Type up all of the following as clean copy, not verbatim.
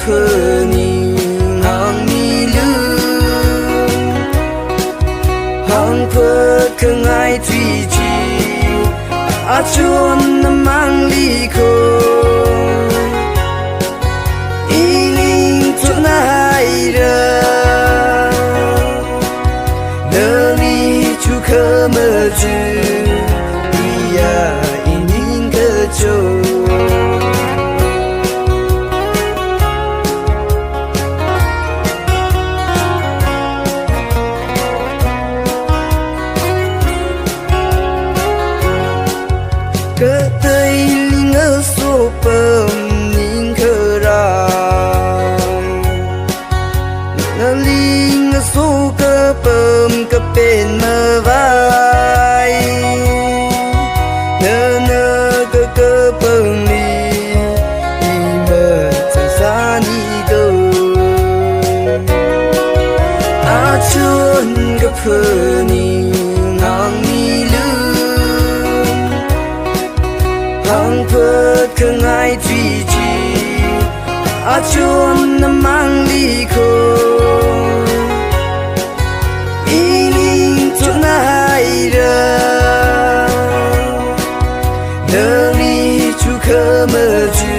phơ ni hang mi lu hang phơ khang ai truy chi a chuan na mang li ko y ling cho nai ra nơ ni chu khơ mơ chư ya y ling cơ châu cơ tây linh ở số bơm ninh khờ ra ngờ linh ở số cơ bơm cơ bên mơ vai nơ nơ cơ bơm ni đi mơ xa xa ni đâu à chuan cơ phơ ni ngang ni hang phơ khang ai truy chi a chuan na mang li ko y ling cho nai ra nơ ni chu khơ mơ chư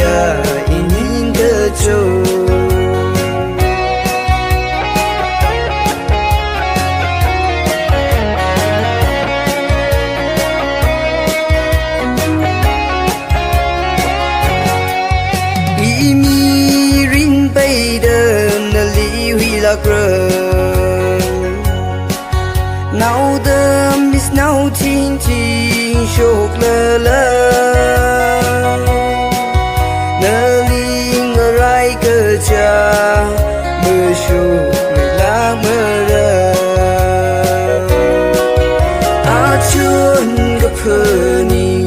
ya y ling cơ châu mi rin bay đơn li huy la grơ nào đơm mis nào thiên thiên chok lơ lơ nơ li ngơ rai cơ cha mơ chok mê la mơ rơ a chuan gấp phơ ni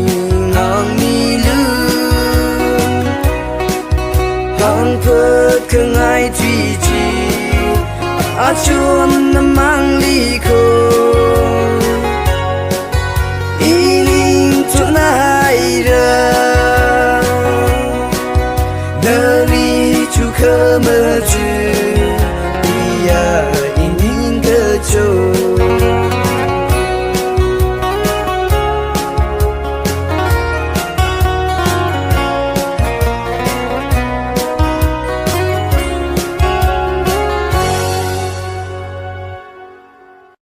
ngang mi lu hang phơ khang ai truy chi a chuan na mang li ko